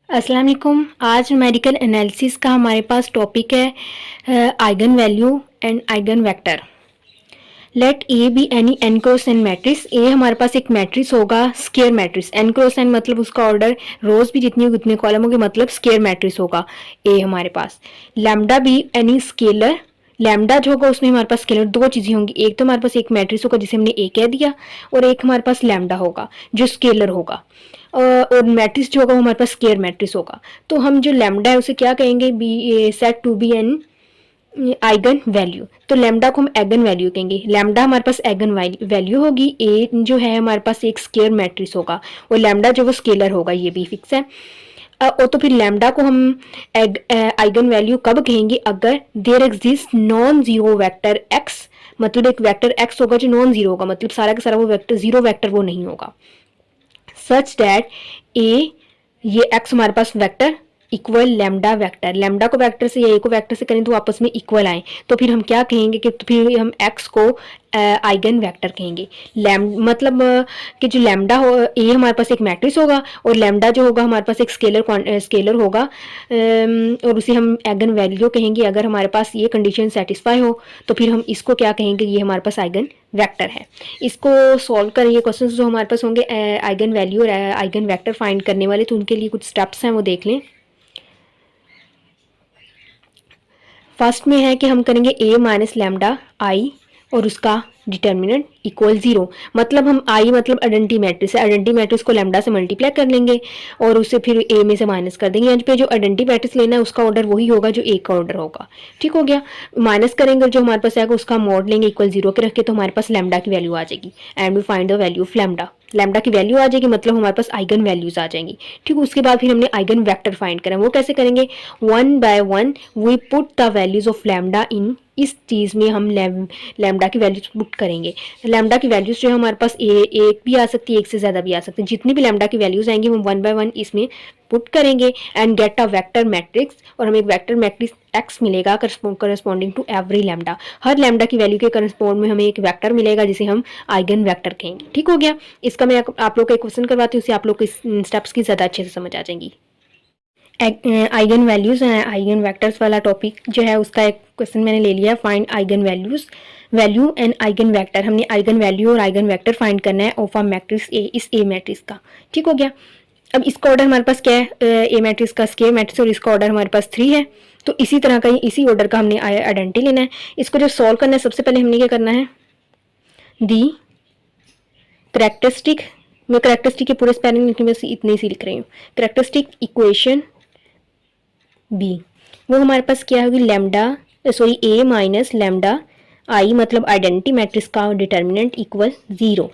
अस्सलाम वालेकुम। आज न्यूमेरिकल एनालिसिस का हमारे पास टॉपिक है eigen value and eigen vector. Let A be any n cross n matrix. A हमारे पास एक मैट्रिक्स होगा, square matrix. N cross n मतलब उसका ऑर्डर रोज भी जितनी उतने कॉलम होंगे, मतलब स्क्वायर मैट्रिक्स होगा ए हमारे पास। Lambda be any scalar. Lambda जो होगा उसमें हमारे पास स्केलर दो चीजें होंगी, एक तो हमारे पास एक मैट्रिक्स होगा जिसे हमने ए कह दिया, और एक हमारे पास लैम्डा होगा जो स्केलर होगा। और मैट्रिक्स जो होगा वो हमारे पास स्केयर मैट्रिक्स होगा। तो हम जो लैम्डा है उसे क्या कहेंगे, B set to be an eigen value. तो लैम्डा को हम एगन वैल्यू कहेंगे। लैम्डा हमारे पास एगन वैल्यू होगी। ए जो है हमारे पास एक स्केयर मैट्रिक्स होगा, और लैम्डा जो वो स्केलर होगा, ये भी फिक्स है। और तो फिर लैम्डा को हम आइगन वैल्यू कब कहेंगे, अगर there exist non zero vector X. मतलब एक वेक्टर एक्स होगा जो नॉन जीरो होगा, मतलब सारा का सारा वो वेक्टर जीरो वेक्टर वो नहीं होगा। सच दैट ए, ये एक्स हमारे पास vector equal lambda vector. Lambda को वेक्टर से या ए को वेक्टर से करें तो आपस में इक्वल आए, तो फिर हम क्या कहेंगे कि तो फिर हम एक्स को आइगन वेक्टर कहेंगे। मतलब कि जो लैम्डा हो, ए हमारे पास एक मैट्रिक्स होगा, और लैम्डा जो होगा हमारे पास एक स्केलर होगा, और उसे हम आइगन वैल्यू कहेंगे। अगर हमारे पास ये कंडीशन सेटिस्फाई हो तो फिर हम इसको क्या कहेंगे, ये हमारे पास आइगन वेक्टर है। इसको सॉल्व करें, ये क्वेश्चंस जो हमारे पास होंगे आइगन वैल्यू और आइगन वेक्टर फाइंड करने वाले, तो उनके लिए कुछ स्टेप्स हैं वो देख लें। फर्स्ट में है कि हम करेंगे ए माइनस लैम्डा आई और उसका डिटर्मिनेंट इक्वल जीरो। मतलब हम आई मतलब आइडेंटिटी मैट्रिक्स है, आइडेंटिटी मैट्रिक्स को लैम्डा से मल्टीप्लाई कर लेंगे और उसे फिर ए में से माइनस कर देंगे। यहाँ पे जो आइडेंटिटी मैट्रिक्स लेना है उसका ऑर्डर वही होगा जो ए का ऑर्डर होगा। ठीक हो गया। माइनस करेंगे, जो हमारे पास आएगा उसका मॉड लेंगे इक्वल जीरो के रख के, तो हमारे पास लैम्डा की वैल्यू आ जाएगी। And we find the value of lambda. Lambda की वैल्यू आ जाएगी, मतलब हमारे पास आइगन वैल्यूज आ जाएंगी। ठीक, उसके बाद फिर हमने आइगन वेक्टर फाइंड करा। वो कैसे करेंगे, one by one we put the values of lambda in. इस चीज में हम लैम्डा की वैल्यूज पुट करेंगे। लैम्डा की वैल्यूज जो है हमारे पास एक भी आ सकती है, एक से ज्यादा भी आ सकती है। जितनी भी लैम्डा की वैल्यूज आएंगी हम वन बाय वन इसमें पुट करेंगे and get a vector matrix, और हमें एक वेक्टर मैट्रिक्स एक्स मिलेगा करस्पॉन्डिंग टू एवरी लैम्डा। हर लैम्डा की वैल्यू के करस्पॉन्ड में हमें एक वेक्टर मिलेगा जिसे हम आइगन वेक्टर कहेंगे। ठीक हो गया। इसका मैं आप लोग को एक क्वेश्चन करवाती हूँ, उससे आप लोग को स्टेप्स की ज्यादा अच्छे से समझ आ जाएंगी। आइगन वैल्यूज है, आइगन वेक्टर्स वाला टॉपिक जो है उसका एक क्वेश्चन मैंने ले लिया, find eigen values value and eigen vector. हमने आइगन वैल्यू और आइगन वेक्टर फाइंड करना है ऑफ अ मैट्रिक्स ए, इस ए मैट्रिक्स का। ठीक हो गया। अब इसका ऑर्डर हमारे पास क्या है, ए मैट्रिक्स का स्क्वायर मैट्रिक्स, और इसका ऑर्डर हमारे पास 3 है। तो इसी तरह का इसी ऑर्डर का हमने आइडेंटिटी लेना है। इसको जो सॉल्व करना है, सबसे पहले हमने क्या करना है, दी करेक्टरिस्टिक। मैं करेक्टरिस्टिक के पूरे स्पेलिंग में इतने ही लिख रही हूँ। करेक्टरिस्टिक इक्वेशन बी, वो हमारे पास क्या होगी, लैम्डा सॉरी ए माइनस लैम्डा आई, मतलब आइडेंटिटी मैट्रिक्स का डिटर्मिनेंट इक्वल जीरो।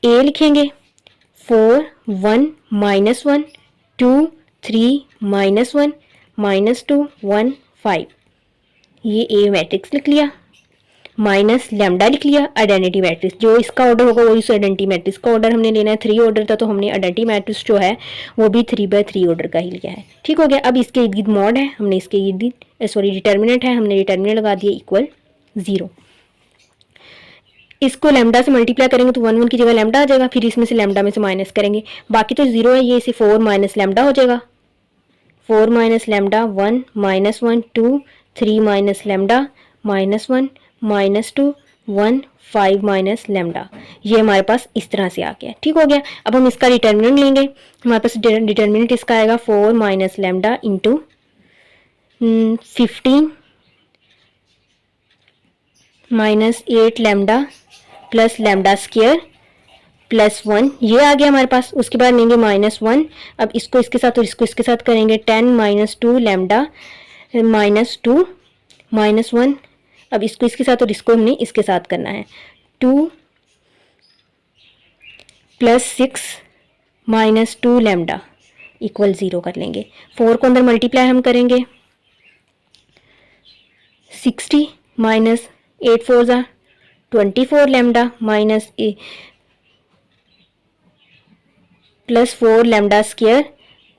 ए लिखेंगे 4 1 -1 2 3 -1 -2 1 5, ये ए मैट्रिक्स लिख लिया। माइनस लैम्डा लिख लिया, आइडेंटिटी मैट्रिक्स जो इसका ऑर्डर होगा वही उस आइडेंटिटी मैट्रिक्स का ऑर्डर हमने लेना है। 3 ऑर्डर था तो हमने आइडेंटिटी मैट्रिक्स जो है वो भी 3/3 ऑर्डर का ही लिया है। ठीक हो गया। अब इसके इर्द गिर्द मॉड है, हमने इसके इर्द गिर्द सॉरी डिटर्मिनेंट है, हमने डिटर्मिनेंट लगा दिया इक्वल जीरो। इसको लैम्डा से मल्टीप्लाई करेंगे तो 1 1 की जगह लैम्डा आ जाएगा, फिर इसमें से लैम्डा में से माइनस करेंगे, बाकी तो जीरो है, ये इसे 4 माइनस लैम्डा हो जाएगा। 4 minus lambda 1 -1 2 3 minus lambda -1 -2 1 5 minus lambda. ये हमारे पास इस तरह से आ गया। ठीक हो गया। अब हम इसका डिटर्मिनेंट लेंगे। हमारे पास डिटर्मिनेंट इसका आएगा 4 minus lambda into 15 minus 8 lambda plus lambda square plus 1, ये आ गया हमारे पास। उसके बाद लेंगे -1। अब इसको इसके साथ और इसको इसके साथ करेंगे 10 -2 लैम्डा -2 -1। अब इसको इसके साथ और इसको हमने इसके साथ करना है, 2 + 6 -2 लैम्डा इक्वल 0 कर लेंगे। 4 को अंदर मल्टीप्लाई हम करेंगे, 60 -8 4 ज़ा 24 lambda minus plus 4 lambda square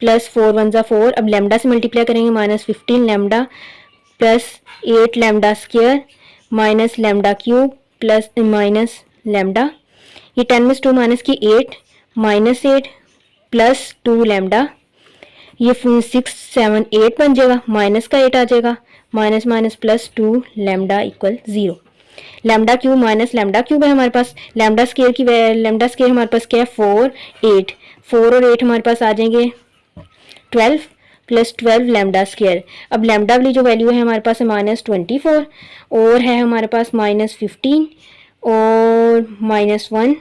plus 4 1 ज़ा 4। अब लैम्डा से मल्टीप्लाई करेंगे, -15 lambda plus 8 lambda square minus lambda cube plus minus lambda. ये 10 में 2 माइनस की 8 -8 प्लस 2 लैम्डा ये 6 7 8 बन जाएगा, माइनस का 8 आ जाएगा, minus minus plus 2 lambda equal 0। Lambda cube minus lambda cube है हमारे पास, लैम्डा स्केयर हमारे पास क्या है 4 8, 4 और 8 हमारे पास आ जाएंगे 12 प्लस 12 लैम्डा स्केयर। अब लैम्डा वाली जो वैल्यू है हमारे पास है -24 और है हमारे पास -15 और -1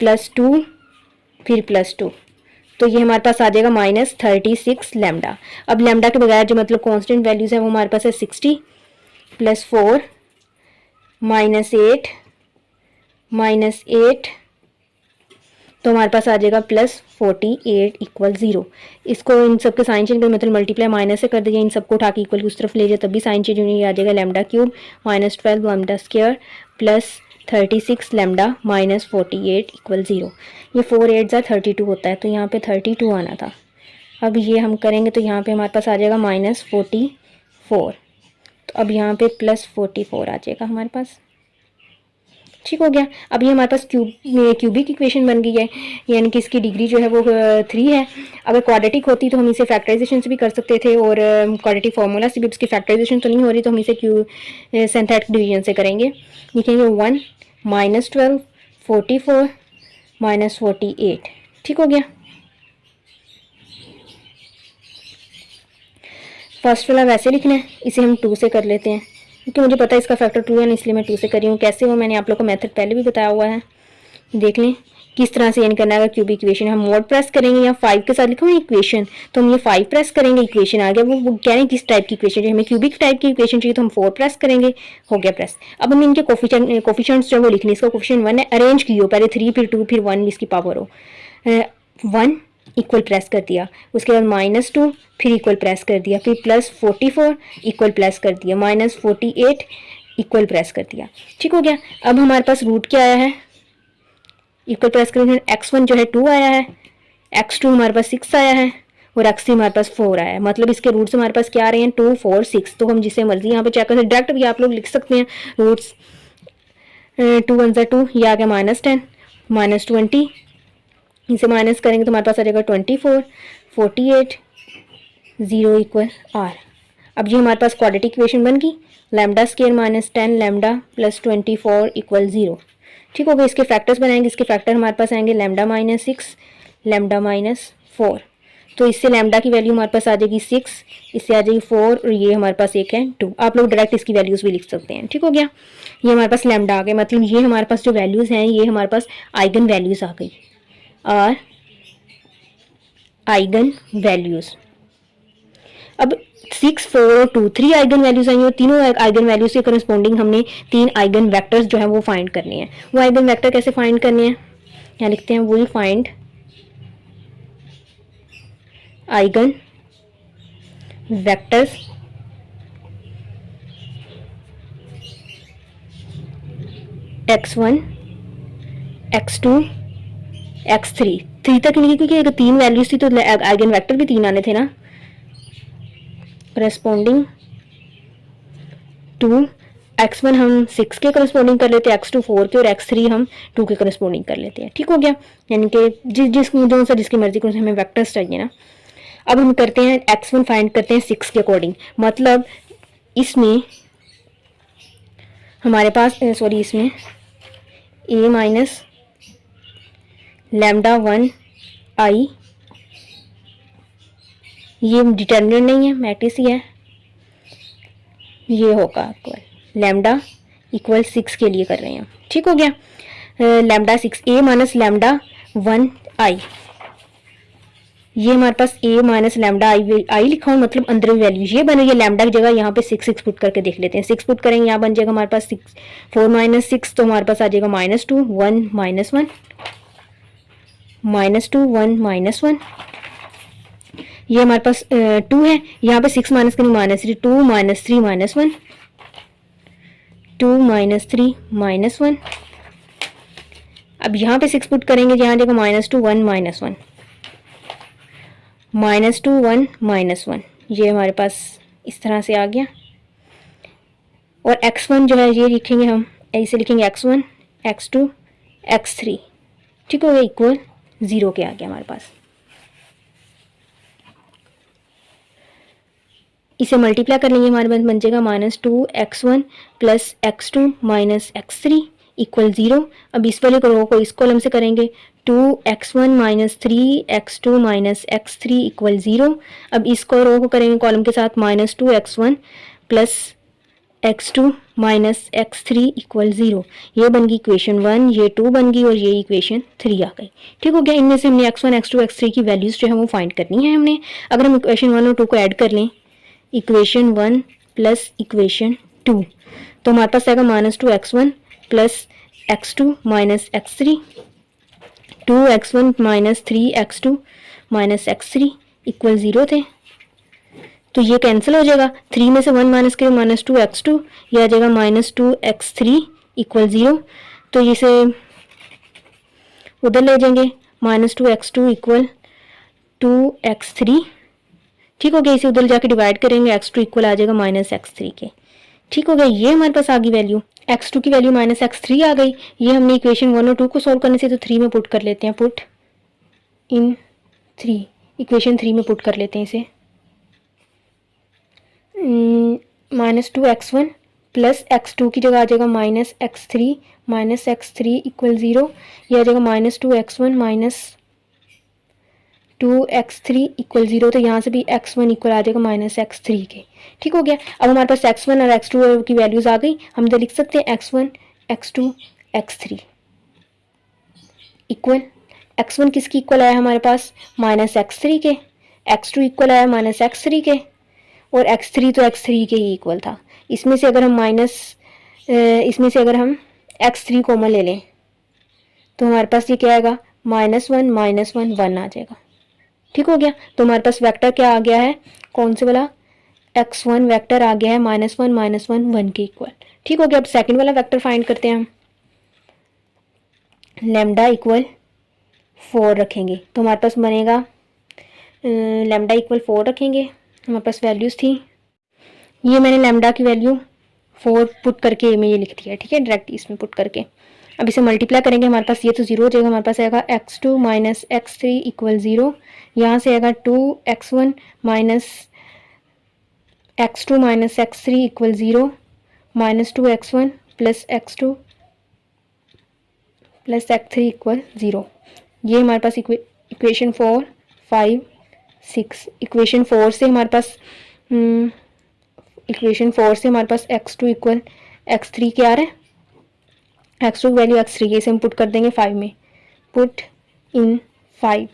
प्लस 2 फिर प्लस 2, तो ये हमारे पास आ जाएगा -36 लैम्डा। अब लैम्डा के बगैर जो मतलब कांस्टेंट वैल्यूज है वो हमारे पास है 60 प्लस 4 -8 -8, तो हमारे पास आ जाएगा +48 इक्वल 0। इसको इन सब के साइन चेंज कर मतलब मल्टीप्लाई माइनस से कर दीजिए, इन सबको उठा के इक्वल की उस तरफ ले जाए तब भी साइन चेंज होने आ जाएगा। Lambda cube -12 lambda square plus 36 lambda -48 equal 0। ये 4 8 जा 32 होता है, तो यहाँ पे 32 आना था। अब ये हम करेंगे तो यहाँ पे हमारे पास आ जाएगा -44, तो अब यहाँ पे +44 आ जाएगा हमारे पास। ठीक हो गया। अब ये हमारे पास क्यूबिक इक्वेशन बन गई है, यानी कि इसकी डिग्री जो है वो 3 है। अगर क्वाड्रेटिक होती तो हम इसे फैक्टराइजेशन से भी कर सकते थे, और क्वाड्रेटिक फार्मूला से भी उसकी फैक्टराइजेशन तो नहीं हो रही, तो हम इसे सिंथेटिक डिवीजन से करेंगे। लिखेंगे 1 -12 44 -48। ठीक हो गया। फर्स्ट वाला वैसे लिखना है, इसे हम 2 से कर लेते हैं क्योंकि मुझे पता है इसका फैक्टर 2 है, इसलिए मैं 2 से कर रही हूँ। कैसे हो मैंने आप लोग को मेथड पहले भी बताया हुआ है, देख लें किस तरह से यानी करना है। क्यूबिक इक्वेशन हम मोड प्रेस करेंगे, या 5 के साथ लिखो ना इक्वेशन, तो हम ये 5 प्रेस करेंगे, इक्वेशन आ गया। वो कह रहे हैं किस टाइप की इक्वेशन चाहिए, हमें क्यूबिक टाइप की इक्वेशन चाहिए, तो हम 4 प्रेस करेंगे, हो गया प्रेस। अब हम इनके कोफिशिएंट्स जो वो लिखने, इसका कोफिशिएंट 1 है, अरेंज की हो, पहले 3 फिर 2 फिर 1 इसकी पावर हो। 1 इक्वल प्रेस कर दिया, उसके बाद -2 फिर इक्वल प्रेस कर दिया, फिर +44 इक्वल प्रेस कर दिया, -48 इक्वल प्रेस कर दिया। ठीक हो गया। अब हमारे पास रूट क्या आया है, इक्वल प्रेस करेंगे, x1 जो है 2 आया है, x2 हमारे पास 6 आया है, और x3 हमारे पास 4 आया है। मतलब इसके रूट्स हमारे पास क्या आ रहे हैं 2 4 6। तो हम जिसे मर्जी यहाँ पे चेक करें, डायरेक्ट भी आप लोग लिख सकते हैं रूट्स। 2 1 2, ये आ गया -10 -20, इसे माइनस करेंगे तो हमारे पास आ जाएगा 24 48 0 इक्वल r। अब ये हमारे पास क्वाड्रेटिक इक्वेशन बन गई, lambda square -10 lambda plus 24 equal 0। ठीक हो गया। इसके फैक्टर्स बनाएंगे, इसके फैक्टर हमारे पास आएंगे लैम्डा -6 लैम्डा -4, तो इससे लैम्डा की वैल्यू हमारे पास आ जाएगी 6, इससे आ जाएगी 4, और ये हमारे पास एक है 2। आप लोग डायरेक्ट इसकी वैल्यूज़ भी लिख सकते हैं। ठीक हो गया। ये हमारे पास लैम्डा आ गया, मतलब ये हमारे पास जो वैल्यूज़ हैं ये हमारे पास आइगन वैल्यूज़ आ गई, और आइगन वैल्यूज़। अब 6 4 और 2 3 आइगन वैल्यूज आई, और तीनों आइगन वैल्यूज के करस्पॉन्डिंग हमने 3 आइगन वेक्टर्स जो है वो फाइंड करने हैं। वो आइगन वेक्टर कैसे फाइंड करने हैं, यहाँ लिखते हैं will find eigen vectors x1 x2 x3, 3 तक नहीं क्योंकि अगर 3 वैल्यूज थी तो आइगन वेक्टर भी 3 आने थे ना, करस्पॉन्डिंग टू x1 हम 6 के करस्पॉन्डिंग कर लेते हैं, x2 4 के, और x3 हम 2 के करस्पॉन्डिंग कर लेते हैं। ठीक हो गया। यानी कि जिसकी मर्जी को हमें वेक्टर्स चाहिए ना। अब हम करते हैं x1 फाइंड करते हैं 6 के अकॉर्डिंग, मतलब इसमें हमारे पास इसमें a माइनस लैम्डा 1 i, ये डिटर्मिनेंट नहीं है, मैट्रिक्स ही है, ये होगा आपको लैम्डा इक्वल 6 के लिए कर रहे हैं। ठीक हो गया। Lambda 6 a minus lambda 1 i, ये हमारे पास a माइनस लैम्डा आई लिखा हूँ, मतलब अंदर वैल्यू ये बन रही है। लैम्डा की जगह यहाँ पे 6 पुट करके देख लेते हैं। 6 पुट करेंगे, यहाँ बन जाएगा हमारे पास 6 4 माइनस 6, तो हमारे पास आ जाएगा -2 1 -1 -2 1 -1। ये हमारे पास 2 है, यहाँ पे 6 माइनस करेंगे -3 2 -3 -1 2 -3 -1। अब यहाँ पे 6 पुट करेंगे, यहाँ जाएगा -2 1 -1 -2 1 -1। ये हमारे पास इस तरह से आ गया। और x1 जो है ये लिखेंगे हम ऐसे लिखेंगे x1 x2 x3। ठीक हो गया, इक्वल 0 के आ गया हमारे पास। इसे मल्टीप्लाई कर लेंगे, हमारे पास बन जाएगा -2x1 plus x2 minus x3 equal 0। अब इस वाले रो को इस कॉलम से करेंगे, 2x1 minus 3x2 minus x3 equal 0। अब इस रो को करेंगे कॉलम के साथ, -2x1 plus x2 minus x3 equal 0। ये बन गई इक्वेशन 1, ये 2 बन गई और ये इक्वेशन 3 आ गई। ठीक हो गया। इनमें से हमने x1 x2 x3 की वैल्यूज़ जो है वो फाइंड करनी है हमने। अगर हम इक्वेशन 1 और 2 को ऐड कर लें, इक्वेशन 1 प्लस इक्वेशन 2, तो हमारे पास आएगा -2x1 plus x2 minus x3, 2x1 minus 3x2 minus x3 equal 0 थे, तो ये कैंसिल हो जाएगा। 3 में से 1 माइनस करें, -2x2, ये आ जाएगा -2x3 इक्वल 0। तो इसे उधर ले जाएंगे, -2x2 इक्वल 2x3। ठीक हो गया। इसे उधर जाके डिवाइड करेंगे, x2 इक्वल आ जाएगा -x3 के। ठीक हो गया। ये हमारे पास आ गई वैल्यू, x2 की वैल्यू -x3 आ गई। ये हमने इक्वेशन 1 और 2 को सोल्व करने से तो 3 में पुट कर लेते हैं, पुट इन 3, इक्वेशन 3 में पुट कर लेते हैं इसे। -2x1 प्लस x2 की जगह आ जाएगा -x3 इक्वल 0। यह आ जाएगा -2x1 माइनस 2x3 इक्वल 0। तो यहाँ से भी x1 इक्वल आ जाएगा -x3 के। ठीक हो गया। अब हमारे पास x1 और x2 की वैल्यूज़ आ गई। हम इधर लिख सकते हैं x1 x2 x3 equal, x1 किसकी इक्वल आया हमारे पास, -x3 के, x2 इक्वल आया -x3 के, और x3 तो x3 के ही इक्वल था। इसमें से अगर हम x3 कॉमन ले लें तो हमारे पास ये क्या आएगा, -1 -1 आ जाएगा। ठीक हो गया। तो हमारे पास वेक्टर क्या आ गया है, कौन से वाला, x1 वेक्टर आ गया है -1 -1 1 के इक्वल। ठीक हो गया। अब सेकंड वाला वेक्टर फाइंड करते हैं हम, लैम्डा इक्वल 4 रखेंगे तो हमारे पास बनेगा, लैम्डा इक्वल 4 रखेंगे, हमारे पास वैल्यूज़ थी, ये मैंने लैम्डा की वैल्यू 4 पुट करके मैं ये लिख दिया। ठीक है, डायरेक्ट इसमें पुट करके। अब इसे मल्टीप्लाई करेंगे, हमारे पास ये तो 0 हो जाएगा, हमारे पास आएगा x2 माइनस x3 इक्वल 0। यहाँ से आएगा 2x1 minus x2 minus x3 equal 0, -2x1 plus x2 plus x3 equal 0। ये हमारे पास इक्वेशन 4 5 6। इक्वेशन 4 से हमारे पास x2 इक्वल x3 क्या आ रहा है, x2 की वैल्यू x3 के, इसे हम पुट कर देंगे 5 में, put in 5,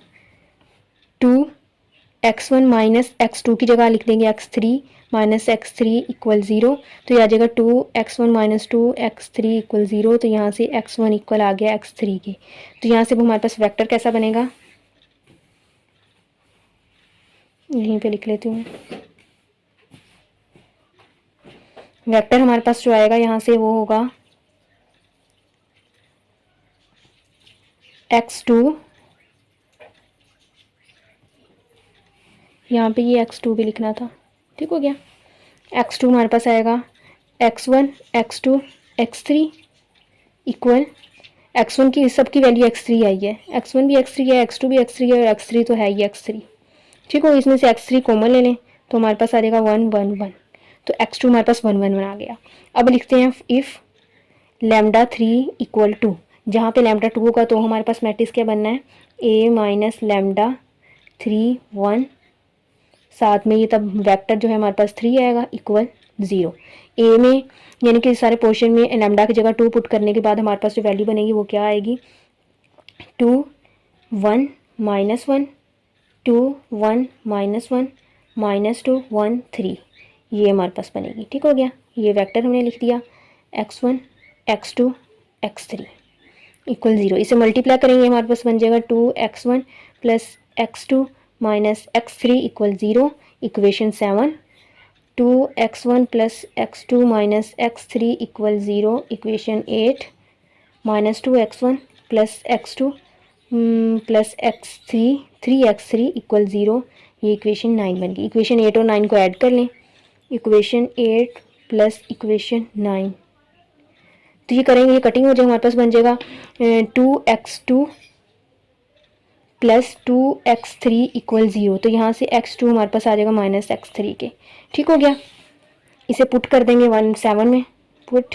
2x1 minus x2 की जगह लिख देंगे x3 माइनस x3 इक्वल 0। तो ये आ जाएगा 2x1 माइनस 2x3 इक्वल 0। तो यहाँ से x1 इक्वल आ गया x3 के। तो यहाँ से हमारे पास वेक्टर कैसा बनेगा, यहीं पे लिख लेती हूँ। वेक्टर हमारे पास जो आएगा यहाँ से वो होगा x2, यहाँ पे ये x2 भी लिखना था। ठीक हो गया। x2 हमारे पास आएगा x1 x2 x3 equal, x1 की सबकी वैल्यू x3 आई है, x1 भी x3 है, x2 भी x3 है और x3 तो है ही x3। ठीक हो, इसमें से x3 कॉमन ले लें तो हमारे पास आ जाएगा 1 1 1। तो x2 हमारे पास 1 1 1 आ गया। अब लिखते हैं इफ़ लैम्डा 3 इक्वल 2, जहाँ पे लैम्डा 2 होगा तो हमारे पास मैट्रिक्स क्या बनना है, a माइनस लैम्डा 3 1, साथ में ये तब वेक्टर जो है हमारे पास 3 आएगा इक्वल 0। ए में यानी कि सारे पोर्शन में लैम्डा की जगह 2 पुट करने के बाद हमारे पास जो वैल्यू बनेगी वो क्या आएगी, 2 1 माइनस 1 2 1 माइनस 1 -2 1 3, ये हमारे पास बनेगी। ठीक हो गया। ये वेक्टर हमने लिख दिया x1 x2 x3 इक्वल 0। इसे मल्टीप्लाई करेंगे, हमारे पास बन जाएगा 2x1 plus x2 minus x3 equal 0। Equation 7, 2x1 plus x2 minus x3 equal 0। Equation 8, -2x1 plus x2 plus x3 3x3 equal 0। ये इक्वेशन 9 बन गई। इक्वेशन 8 और 9 को ऐड कर लें, इक्वेशन 8 प्लस इक्वेशन 9, तो ये करेंगे, ये कटिंग हो जाएगा, हमारे पास बन जाएगा 2x2 प्लस 2x3 इक्वल 0। तो यहाँ से x2 हमारे पास आ जाएगा माइनस x3 के। ठीक हो गया, इसे पुट कर देंगे 7 में, पुट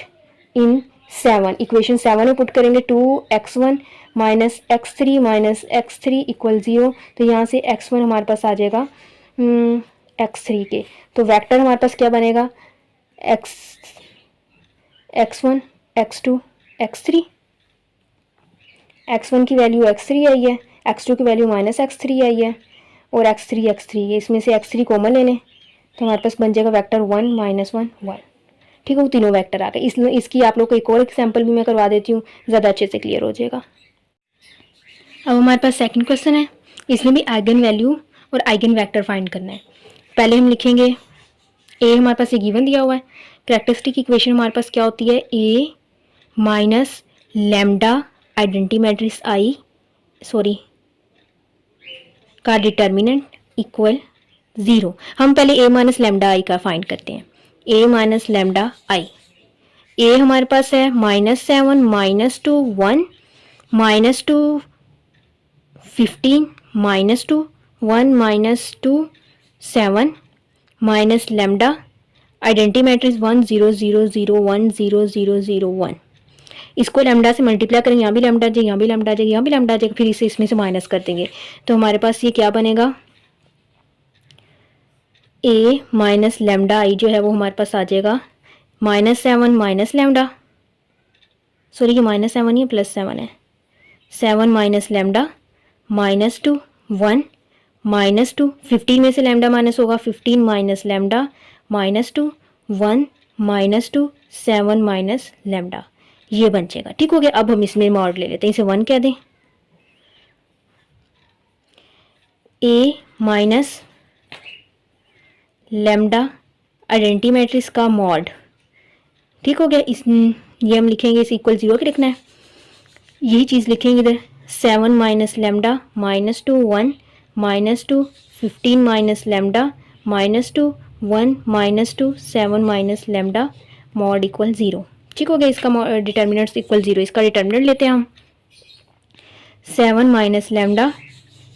इन 7, इक्वेशन 7 में पुट करेंगे। 2x1 minus x3 equal 0। तो यहाँ से x1 हमारे पास आ जाएगा x3 के। तो वेक्टर हमारे पास क्या बनेगा, x1 x2 x3। x1 की वैल्यू x3 आई है, x2 की वैल्यू माइनस x3 आई है, और x3 ये इसमें से x3 कॉमन ले लें तो हमारे पास बन जाएगा वेक्टर 1 -1 1। ठीक है, वो तीनों वेक्टर आ गए। इसकी आप लोग को एक और एग्जाम्पल भी मैं करवा देती हूँ, ज़्यादा अच्छे से क्लियर हो जाएगा। अब हमारे पास सेकंड क्वेश्चन है, इसमें भी आइगन वैल्यू और आइगन वेक्टर फाइंड करना है। पहले हम लिखेंगे ए, हमारे पास ये गिवन दिया हुआ है। कैरेक्टरिस्टिक इक्वेशन हमारे पास क्या होती है, ए माइनस लैम्डा आइडेंटिटी मैट्रिक्स आई का डिटर्मिनेंट इक्वल 0। हम पहले ए माइनस लैम्डा आई का फाइंड करते हैं। ए माइनस लैम्डा आई, ए हमारे पास है -7 -2 1 -2 15 -2 1 -2 7 माइनस लैम्डा आइडेंटिटी मैट्रिक्स 1 0 0 0 1 0 0 0 1। इसको लैम्डा से मल्टीप्लाई करेंगे, यहाँ भी लैम्डा आ जाएगा, यहाँ भी लैम्डा आ जाएगा, यहाँ भी लैम्डा आ जाएगा, फिर इसे इसमें से माइनस कर देंगे। तो हमारे पास ये क्या बनेगा, ए माइनस लैम्डा आई जो है वो हमारे पास आ जाएगा -7 माइनस लैम्डा, सॉरी ये -7 ही है, +7 है, 7 माइनस लैम्डा -2 1 -2 15 में से लैम्डा माइनस होगा, 15 माइनस लैम्डा -2 1 -2 7 माइनस लैम्डा, ये बन जाएगा। ठीक हो गया, अब हम इसमें मॉड ले लेते हैं, इसे 1 कह दें। ए माइनस लैम्डा आइडेंटिटी मैट्रिक्स का मॉड। ठीक हो गया, ये हम लिखेंगे, इस इक्वल 0 के लिखना है, यही चीज़ लिखेंगे इधर। 7 minus lambda -2 1 -2 15 minus lambda -2 1 -2 7 minus lambda mod equal 0। ठीक हो गया, इसका डिटर्मिनेंट्स इक्वल 0, इसका डिटर्मिनेंट लेते हैं हम। 7 माइनस लैम्डा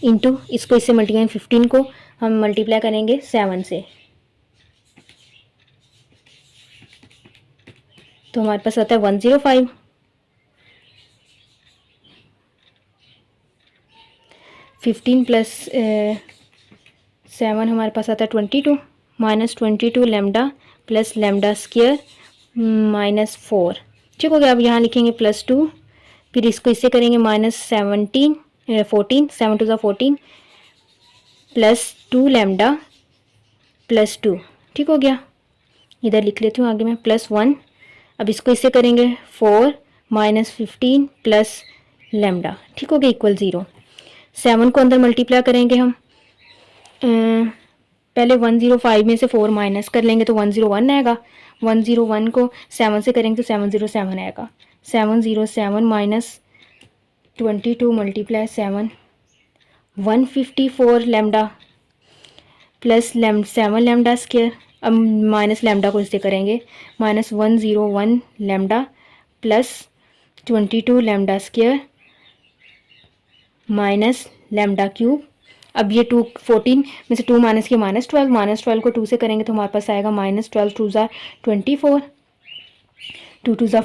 इंटू इसको इससे मल्टीप्लाई, 15 को हम मल्टीप्लाई करेंगे 7 से, तो हमारे पास आता है 105। 15 प्लस 7 हमारे पास आता है 22 -22 लैम्डा प्लस लैम्डा स्क्वायर -4। ठीक हो गया, अब यहाँ लिखेंगे +2, फिर इसको इससे करेंगे -14 7 2 14 प्लस 2 लैम्डा प्लस 2। ठीक हो गया, इधर लिख लेती हूँ आगे मैं +1। अब इसको इससे करेंगे 4 -15 प्लस लैम्डा। ठीक हो गया, इक्वल 0। 7 को अंदर मल्टीप्लाई करेंगे हम, पहले 105 में से 4 माइनस कर लेंगे तो 101 आएगा। 101 को 7 से करेंगे तो 707 आएगा। 707 minus 22 multiply 7 154 lambda plus 7 lambda square. अब माइनस लैम्डा को इससे करेंगे -101 lambda plus 22 lambda square minus lambda cube. अब ये 14 में से 2 माइनस के -12 को 2 से करेंगे तो हमारे पास आएगा -12 2 ज़ा 24 2 2 ज़ा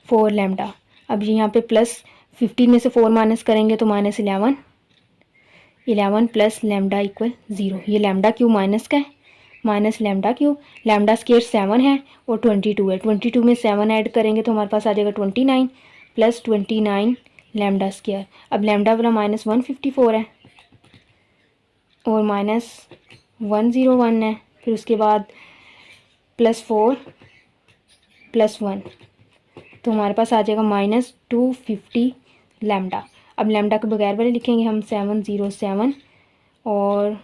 4 लैम्डा। अब ये यहाँ पे प्लस 15 में से 4 माइनस करेंगे तो -11 प्लस लैम्डा इक्वल 0। ये लैम्डा क्यूब माइनस का है, minus lambda cube, lambda square 7 है और 22 है। 22 में 7 ऐड करेंगे तो हमारे पास आ जाएगा 29 प्लस 29 लैम्डा स्क्वायर। अब लैम्डा वाला -154 है और -101 है, फिर उसके बाद +4 + 1 तो हमारे पास आ जाएगा -250 लैम्डा। अब लैम्डा के बगैर वाले लिखेंगे हम 707 और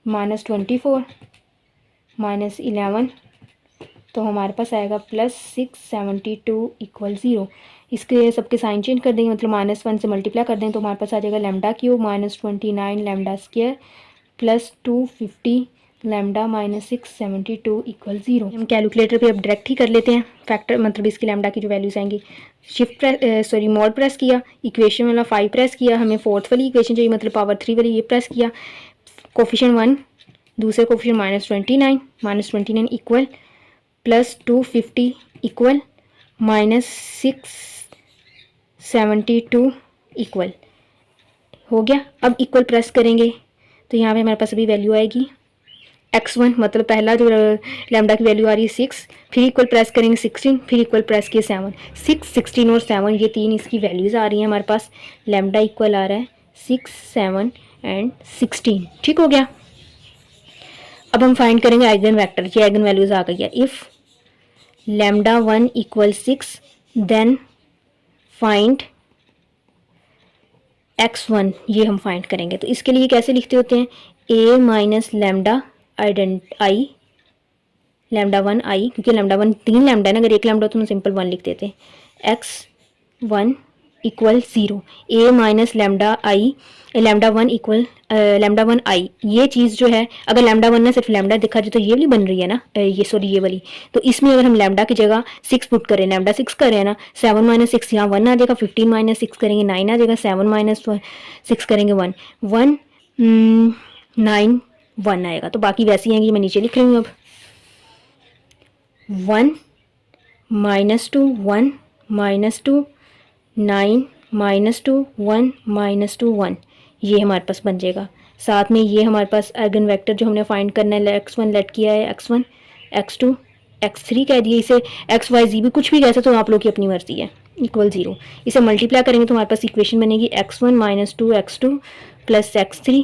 -24 -11 तो हमारे पास आएगा +672 इक्वल 0। इसके सबके साइन चेंज कर देंगे, मतलब -1 से मल्टीप्लाई कर देंगे तो हमारे पास आ जाएगा lambda cube -29 lambda square plus 250 lambda minus 672 equal 0। हम कैलकुलेटर पे अब डायरेक्ट ही कर लेते हैं फैक्टर, मतलब इसकी लैम्डा की जो वैल्यूज आएंगी। शिफ्ट मॉड प्रेस किया, इक्वेशन वाला 5 प्रेस किया, हमें फोर्थ वाली इक्वेशन चाहिए मतलब पावर 3 वाली, ये प्रेस किया, कोफिशिएंट 1, दूसरे कोफिशिएंट -29 इक्वल +250 इक्वल -672 इक्वल हो गया। अब इक्वल प्रेस करेंगे तो यहाँ पे हमारे पास अभी वैल्यू आएगी x1, मतलब पहला जो लैम्डा की वैल्यू आ रही है 6, फिर इक्वल प्रेस करेंगे 16, फिर इक्वल प्रेस किए 7, 6, 16 और 7 ये तीन इसकी वैल्यूज़ आ रही हैं हमारे पास। लैम्डा इक्वल आ रहा है 6, 7 एंड 16। ठीक हो गया। अब हम फाइंड करेंगे आइगन वेक्टर, ये आइगन वैल्यूज़ आ गई है। If lambda 1 equal 6 then find x1, ये हम फाइंड करेंगे। तो इसके लिए कैसे लिखते होते हैं, a minus lambda I lambda 1 आई, क्योंकि लैम्डा 1 तीन लैम्डा है ना, अगर एक लैम्डा हो तो हम सिंपल 1 लिख देते हैं। x1 equal 0, a minus lambda I lambda 1 equal lambda 1 आई। ये चीज़ जो है, अगर लैम्डा 1 ना सिर्फ लैम्डा दिखा जाए तो ये वाली बन रही है ना, ये वाली। तो इसमें अगर हम लैम्डा की जगह 6 पुट करें, लैम्डा 6 करें है ना, 7 माइनस 6 यहाँ 1 आ जाएगा, 15 माइनस 6 करेंगे 9 आ जाएगा, 7 माइनस 6 करेंगे 1 1 9 1 आएगा। तो बाकी वैसी हैं, ये मैं नीचे लिख रही हूँ। अब 1 -2 1 -2 9 -2 1 -2 1, ये हमारे पास बन जाएगा। साथ में ये हमारे पास आइगन वेक्टर जो हमने फाइंड करना है, x1 लेट किया है, x1 x2 x3 कह दिए, इसे x y z भी कुछ भी कह सकते हो, आप लोग की अपनी मर्जी है, इक्वल 0। इसे मल्टीप्लाई करेंगे तो हमारे पास इक्वेशन बनेगी x1 -2 x2 plus x3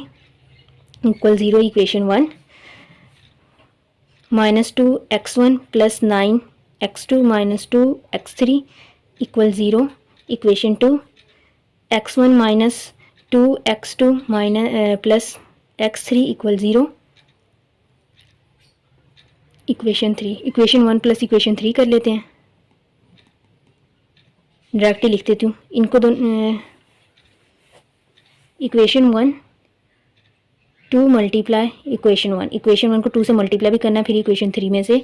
equal 0, equation 1। -2 x1 plus 9 x2 -2 x3 equal 0, equation 2। x1 minus 2 x2 plus x3 equal 0, equation 3। Equation 1 plus equation 3 कर लेते हैं, डायरेक्ट लिख देती हूँ इनको दोनों। इक्वेशन 1 2 मल्टीप्लाई इक्वेशन 1, इक्वेशन 1 को 2 से मल्टीप्लाई भी करना है, फिर इक्वेशन 3 में से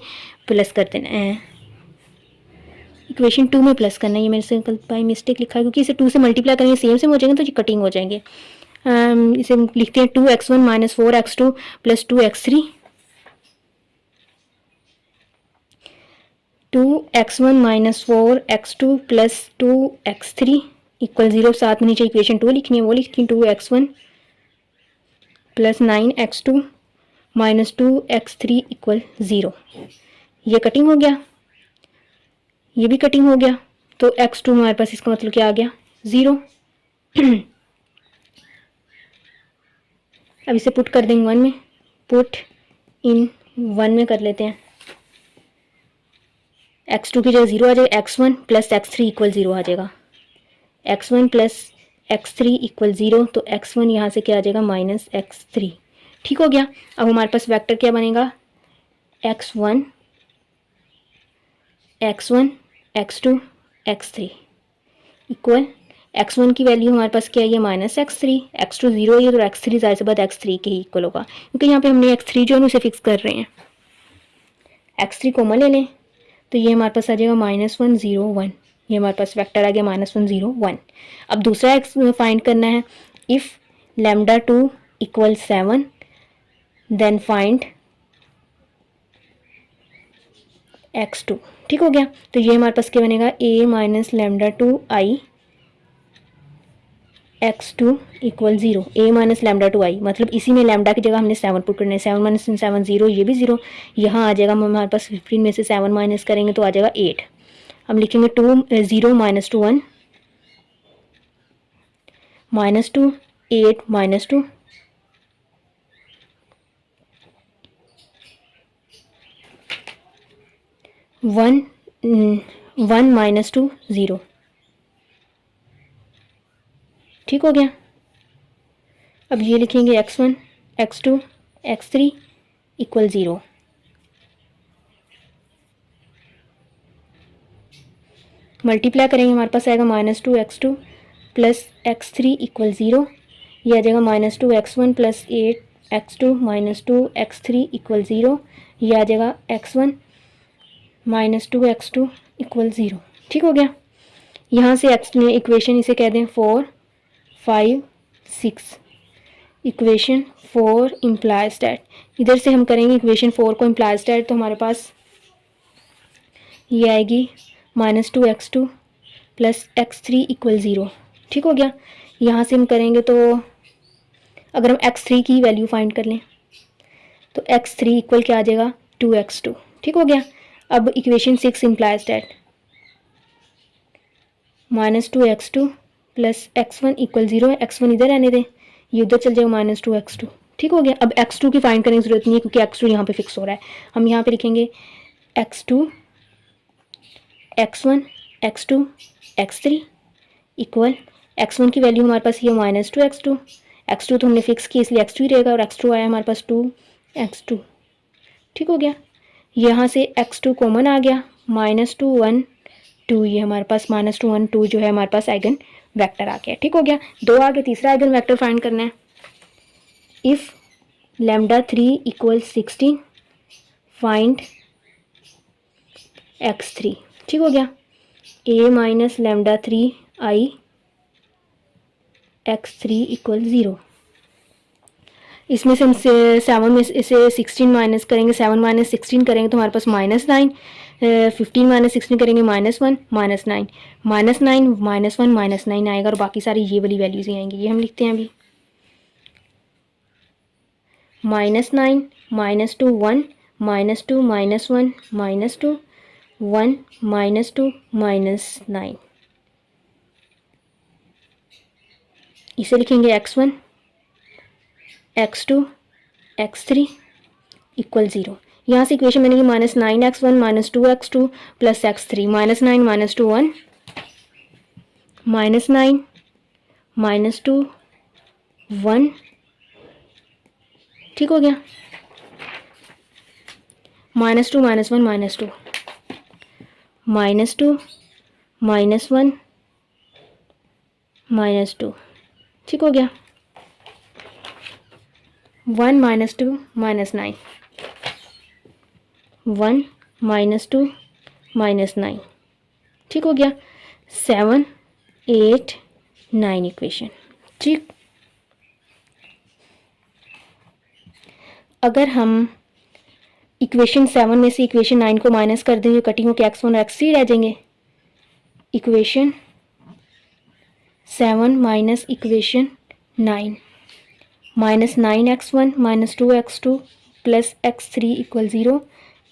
प्लस कर देना है, इक्वेशन 2 में प्लस करना है। ये मेरे से बाई मिस्टेक लिखा है, क्योंकि इसे 2 से मल्टीप्लाई करेंगे सेम हो जाएंगे तो ये कटिंग हो जाएंगे। इसे लिखते हैं 2x1 minus 4x2 plus 2x3, 2x1 minus 4x2 plus 2x3 equal 0। साथ में नीचे इक्वेशन 2 लिखनी है, वो लिखती हूँ 2x1 plus 9x2 minus 2x3 equal 0। ये कटिंग हो गया, ये भी कटिंग हो गया, तो x2 हमारे पास इसका मतलब क्या आ गया 0। अब इसे पुट कर देंगे 1 में, पुट इन 1 में कर लेते हैं। x2 की जगह 0 आ जाएगा, x1 प्लस x3 इक्वल 0 आ जाएगा, x1 प्लस x3 इक्वल 0, तो x1 यहाँ से क्या आ जाएगा -x3। ठीक हो गया। अब हमारे पास वेक्टर क्या बनेगा, x1 x2 x3 equal x1 की वैल्यू हमारे पास क्या है, ये -x3, x2 0 है तो x3 ज़ाहिर सी बात x3 के ही इक्वल होगा, क्योंकि यहाँ पे हमने x3 जो है उसे फिक्स कर रहे हैं। x3 कॉमन ले लें तो ये हमारे पास आ जाएगा -1 0 1, ये हमारे पास वेक्टर आ गया -1 0 1। अब दूसरा एक्स फाइंड करना है, if lambda 2 equal 7 then find x2। ठीक हो गया। तो ये हमारे पास क्या बनेगा, a minus lambda 2 I x2 equal 0, a minus lambda 2 आई, मतलब इसी में लैम्डा की जगह हमने 7 पुट करना है, 7 माइनस 7 0, ये भी 0, यहाँ आ जाएगा हमारे पास 15 में से 7 माइनस करेंगे तो आ जाएगा 8। हम लिखेंगे 2 0 माइनस 2 1 माइनस 2 8 माइनस 2 1 माइनस 2 0। ठीक हो गया। अब ये लिखेंगे x1 x2 x3 equal 0। Multiply करेंगे हमारे पास आएगा -2 x2 प्लस x3 इक्वल 0, यह आ जाएगा -2 x1 plus 8 x2 -2 x3 equal 0, ये आ जाएगा x1 -2 x2 इक्वल 0। ठीक हो गया। यहाँ से एक्स ने इक्वेशन इसे कह दें 4 5 6। इक्वेशन 4 इम्प्लाइज दैट, इधर से हम करेंगे इक्वेशन 4 को इम्प्लाइज दैट, तो हमारे पास ये आएगी -2 x2 प्लस x3 इक्वल 0। ठीक हो गया। यहाँ से हम करेंगे तो अगर हम x3 की वैल्यू फाइंड कर लें तो x3 इक्वल क्या आ जाएगा 2x2। ठीक हो गया। अब equation 6 implies that -2 x2 plus x1 equal 0 है, x1 इधर रहने दें, ये उधर चल जाएगा -2 x2। ठीक हो गया। अब x2 की फाइंड करने की जरूरत नहीं है क्योंकि x2 यहाँ पे फिक्स हो रहा है। हम यहाँ पे लिखेंगे x2 x1 x2 x3 equal x1 की वैल्यू हमारे पास ये -2 x2, x2 तो हमने फिक्स की इसलिए x2 ही रहेगा, और x2 आया हमारे पास 2 x2। ठीक हो गया। यहाँ से x2 कॉमन आ गया, -2 1 2, ये हमारे पास -2 1 2 जो है हमारे पास आइगन वेक्टर आ गया। ठीक हो गया। 2 आगे तीसरा आइगन वेक्टर फाइंड करना है। If λ3 equal 16 find x3। ठीक हो गया। a minus λ3 i x3 equal 0। इसमें से हम 7 में इसे 16 माइनस करेंगे, 7 माइनस 16 करेंगे तो हमारे पास -9, 15 माइनस 16 करेंगे -1 -9, -9 -1 -9 आएगा, और बाकी सारी ये वाली वैल्यूज ही आएंगी। ये हम लिखते हैं अभी -9 -2 1 -2 -1 -2 1 -2 -9, इसे लिखेंगे x1 x2 x3 इक्वल 0। यहाँ से इक्वेशन बनेगी -9 x1 -2 x2 प्लस x3, -9 -2 1 -9 -2 1। ठीक हो गया। -2 -1 -2 -2 -1 -2। ठीक हो गया। 1 -2 -9 1 -2 -9। ठीक हो गया। 7 8 9 इक्वेशन। ठीक। अगर हम इक्वेशन 7 में से इक्वेशन 9 को माइनस कर देंगे, कटिंग होकर x1 और x3 रह जाएंगे। Equation 7 minus equation 9, -9 x1 -2 x2 plus x3 equal 0,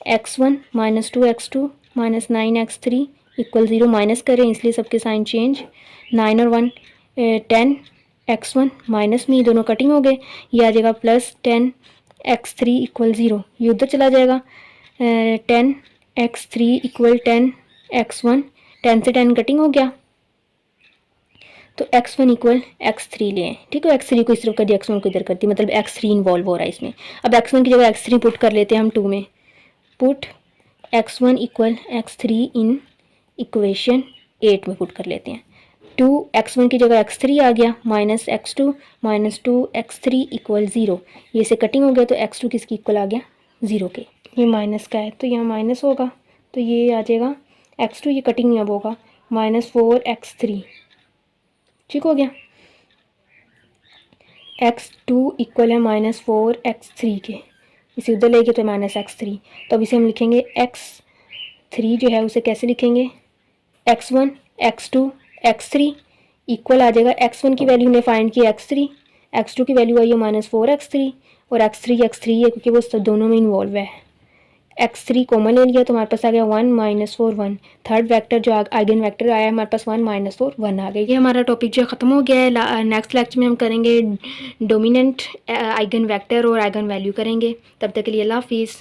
x1 -2 x2 -9 x3 equal 0। Minus करें इसलिए सबके साइन चेंज, 9 और 1 10 x1 माइनस में, ये दोनों कटिंग हो गए, ये आ जाएगा प्लस 10 x3 इक्वल 0, ये उधर चला जाएगा, 10 x3 इक्वल 10 x1, 10 से 10 कटिंग हो गया, तो x1 इक्वल x3 लें। ठीक है। x3 को इस तरफ कर दिया, x1 को इधर कर दी, मतलब x3 इन्वॉल्व हो रहा है इसमें। अब x1 की जगह x3 पुट कर लेते हैं हम 2 में, put x1 equal x3 in equation 8 में पुट कर लेते हैं। 2 x1 की जगह x3 आ गया, माइनस x2 -2 x3 इक्वल 0, ये से कटिंग हो गया, तो x2 किसकी इक्वल आ गया 0 के। ये माइनस का है तो यहाँ माइनस होगा, तो ये आ जाएगा x2, ये कटिंग नहीं अब होगा, -4 x3। ठीक हो गया। x2 इक्वल है -4 x3 के, इसे उधर लेके तो -x3, तो अब इसे हम लिखेंगे x3 जो है उसे कैसे लिखेंगे, x1 x2 x3 इक्वल आ जाएगा, x1 की वैल्यू ने फाइंड की x3, x2 की वैल्यू आई है -4 x3, और x3 है क्योंकि वो सब दोनों में इन्वॉल्व है। x3 कॉमन ले लिया तो हमारे पास आ गया 1 -4 1। थर्ड वेक्टर जो आइगन वेक्टर आया हमारे पास 1 -4 1 आ गया। ये हमारा टॉपिक जो ख़त्म हो गया है। नेक्स्ट लेक्चर में हम करेंगे डोमिनेंट आइगन वेक्टर और आइगन वैल्यू करेंगे। तब तक के लिए अल्लाह हाफिज़।